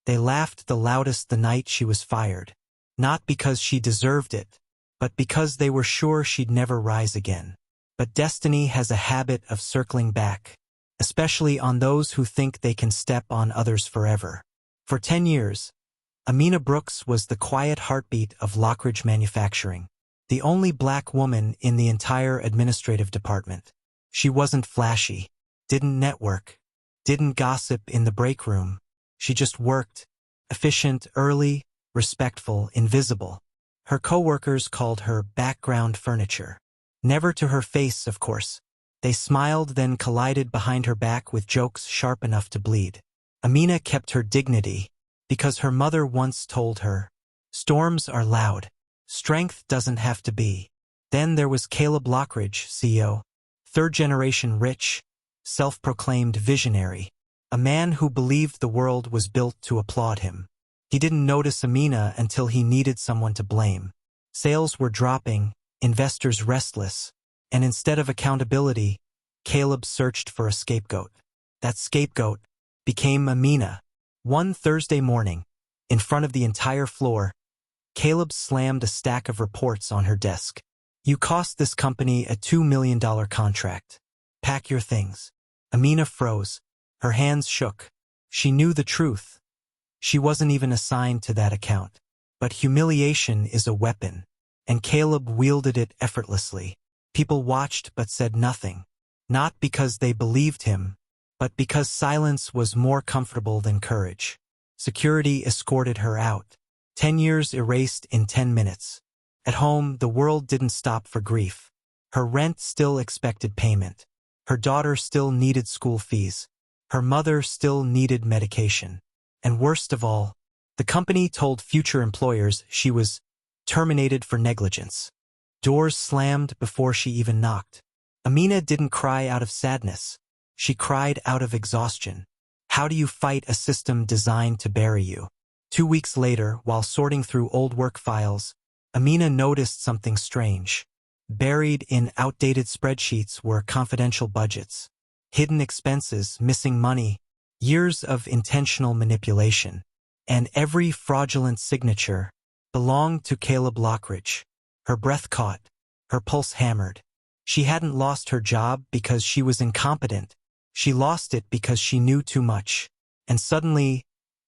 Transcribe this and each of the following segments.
They laughed the loudest the night she was fired. Not because she deserved it, but because they were sure she'd never rise again. But destiny has a habit of circling back, especially on those who think they can step on others forever. For 10 years, Amina Brooks was the quiet heartbeat of Lockridge Manufacturing, the only black woman in the entire administrative department. She wasn't flashy, didn't network, didn't gossip in the break room. She just worked, efficient, early, respectful, invisible. Her coworkers called her background furniture. Never to her face, of course. They smiled, then collided behind her back with jokes sharp enough to bleed. Amina kept her dignity because her mother once told her, "Storms are loud. Strength doesn't have to be." Then there was Caleb Lockridge, CEO, third-generation rich, self-proclaimed visionary, a man who believed the world was built to applaud him. He didn't notice Amina until he needed someone to blame. Sales were dropping, investors restless, and instead of accountability, Caleb searched for a scapegoat. That scapegoat became Amina. One Thursday morning, in front of the entire floor, Caleb slammed a stack of reports on her desk. "You cost this company a $2 million contract. Pack your things." Amina froze. Her hands shook. She knew the truth. She wasn't even assigned to that account. But humiliation is a weapon, and Caleb wielded it effortlessly. People watched but said nothing. Not because they believed him, but because silence was more comfortable than courage. Security escorted her out. 10 years erased in 10 minutes. At home, the world didn't stop for grief. Her rent still expected payment. Her daughter still needed school fees. Her mother still needed medication. And worst of all, the company told future employers she was terminated for negligence. Doors slammed before she even knocked. Amina didn't cry out of sadness. She cried out of exhaustion. How do you fight a system designed to bury you? 2 weeks later, while sorting through old work files, Amina noticed something strange. Buried in outdated spreadsheets were confidential budgets, hidden expenses, missing money, years of intentional manipulation, and every fraudulent signature belonged to Caleb Lockridge. Her breath caught, her pulse hammered. She hadn't lost her job because she was incompetent. She lost it because she knew too much. And suddenly,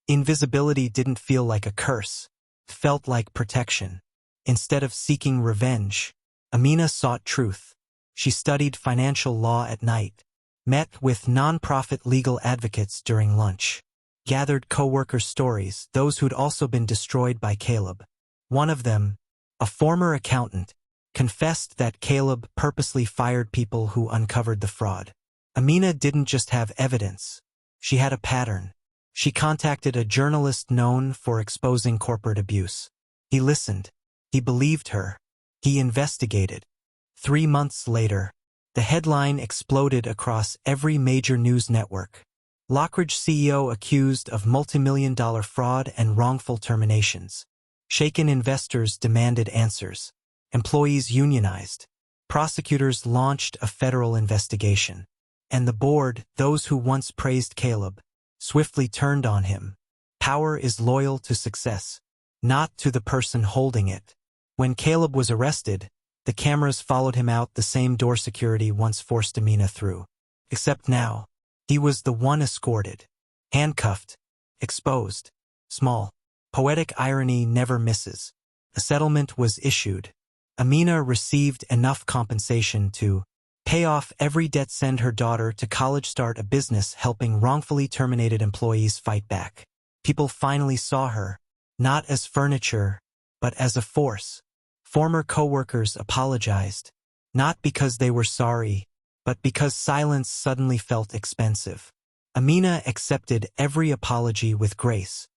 invisibility didn't feel like a curse. It felt like protection. Instead of seeking revenge, Amina sought truth. She studied financial law at night, met with nonprofit legal advocates during lunch, gathered coworkers' stories, those who'd also been destroyed by Caleb. One of them, a former accountant, confessed that Caleb purposely fired people who uncovered the fraud. Amina didn't just have evidence. She had a pattern. She contacted a journalist known for exposing corporate abuse. He listened. He believed her. He investigated. 3 months later, the headline exploded across every major news network. Lockridge CEO accused of multimillion-dollar fraud and wrongful terminations. Shaken investors demanded answers. Employees unionized. Prosecutors launched a federal investigation. And the board, those who once praised Caleb, swiftly turned on him. Power is loyal to success, not to the person holding it. When Caleb was arrested, the cameras followed him out the same door security once forced Amina through. Except now, he was the one escorted, handcuffed, exposed, small. Poetic irony never misses. A settlement was issued. Amina received enough compensation to pay off every debt, send her daughter to college, start a business helping wrongfully terminated employees fight back. People finally saw her, not as furniture, but as a force. Former coworkers apologized, not because they were sorry, but because silence suddenly felt expensive. Amina accepted every apology with grace.